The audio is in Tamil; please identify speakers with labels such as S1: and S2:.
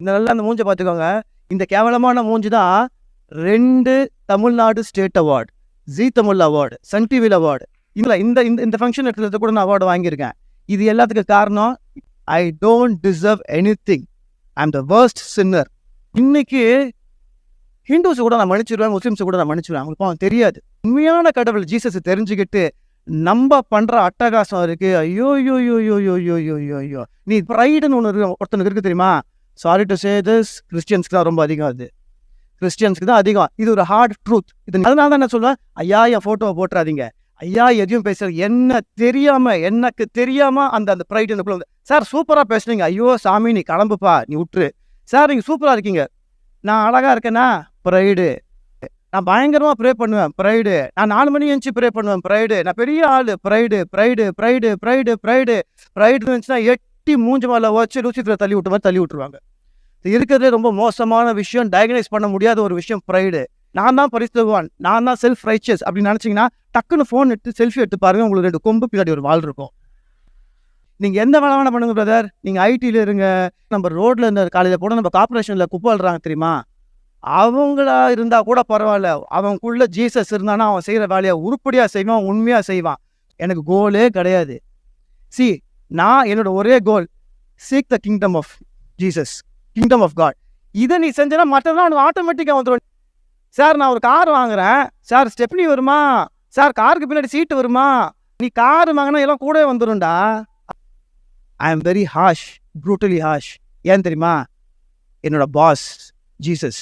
S1: இந்த நல்லா அந்த மூஞ்ச பார்த்துக்கோங்க. இந்த கேவலமான மூஞ்சி தான் 2 தமிழ்நாடு ஸ்டேட் அவார்டு, ஜீ தமிழ் அவார்டு, சன் டிவியில் அவார்டு, இல்லை இந்த இந்த இந்த ஃபங்க்ஷன் இடத்துல கூட நான் அவார்டு வாங்கியிருக்கேன். இது எல்லாத்துக்கும் காரணம் I don't deserve anything. I am the worst sinner. இன்னைக்கு ஹிந்துஸ் கூட நான் மன்னிச்சிடுவேன், முஸ்லிம்ஸ் கூட நான் மன்னிச்சிடுவேன். அவங்களுக்கு தெரியாது உண்மையான கடவுள் ஜீசஸ் தெரிஞ்சுக்கிட்டு நம்ம பண்ற அட்டகாசம் இருக்கு. ஐயோ ஐயோ ஐயோ ஐயோ ஐயோ ஐயோ ஐயோ ஐயோ. நீ ப்ரைடுன்னு ஒன்று ஒருத்தனுக்கு இருக்கு தெரியுமா? சாரி டு சே திஸ், கிறிஸ்டியன்ஸ்க்கு தான் ரொம்ப அதிகம். அது கிறிஸ்டியன்ஸ்க்கு தான் அதிகம். இது ஒரு ஹார்ட் ட்ரூத். இது அதனால தான் நான் சொல்லுவேன், ஐயா என் ஃபோட்டோவை போட்டுறாதீங்க, ஐயா எதையும் பேசுறது என்ன தெரியாம, எனக்கு தெரியாம அந்த அந்த ப்ரைடு எனக்குள்ள வந்து, சார் சூப்பராக பேசுறீங்க, ஐயோ சாமி நீ கிளம்புப்பா, நீ விட்டுரு சார், நீங்கள் சூப்பராக இருக்கீங்க, நான் அழகா இருக்கேனா ப்ரைடு, நான் பயங்கரமா ப்ரே பண்ணுவேன் ப்ரைடு, நான் 4 மணி எழுந்துச்சு ப்ரே பண்ணுவேன் ப்ரைடு, நான் பெரிய ஆளு pride pride pride pride pride pride இருந்துச்சுன்னா எட்டி மூஞ்சி மேலே வச்சு லூசிஃபரை தள்ளி விட்ட மாதிரி தள்ளி விட்டுருவாங்க. இருக்கிறதே ரொம்ப மோசமான விஷயம், டயக்னைஸ் பண்ண முடியாத ஒரு விஷயம் ப்ரைடு. நான் தான் பரிசுத்தவான், நான் தான் செல்ஃப் ரைச்சஸ் அப்படின்னு நினச்சிங்கன்னா டக்குன்னு ஃபோன் எடுத்து செல்ஃபி எடுத்து பாருங்க, உங்களுக்கு 2 கொம்பு பின்னாடி ஒரு வால் இருக்கும். நீங்கள் எந்த வேலை வேணா பண்ணுங்க பிரதர், நீங்கள் ஐடியில் இருங்க, நம்ம ரோட்டில் இருந்த காலையில் கூட நம்ம கார்பரேஷனில் குப்பை அள்ளுறாங்க தெரியுமா, அவங்களா இருந்தால் கூட பரவாயில்ல, அவனுக்குள்ள ஜீசஸ் இருந்தானா அவன் செய்கிற வேலையை உருப்படியாக செய்வான், உண்மையாக செய்வான். எனக்கு கோலே கிடையாது. சி, நான் என்னோட ஒரே goal, seek the kingdom of Jesus, kingdom of God. இதை நீ செஞ்சனா மற்றதெல்லாம் உனக்கு ஆட்டோமேட்டிக்காக வந்துடும். சார் நான் ஒரு கார் வாங்குறேன் சார், ஸ்டெப்னி வருமா சார், காருக்கு பின்னாடி சீட்டு வருமா, நீ கார் வாங்கினா எல்லாம் கூட வந்துடும்டா. I am very harsh, brutally harsh. ஏன் தெரியுமா? என்னோட பாஸ் ஜீசஸ்.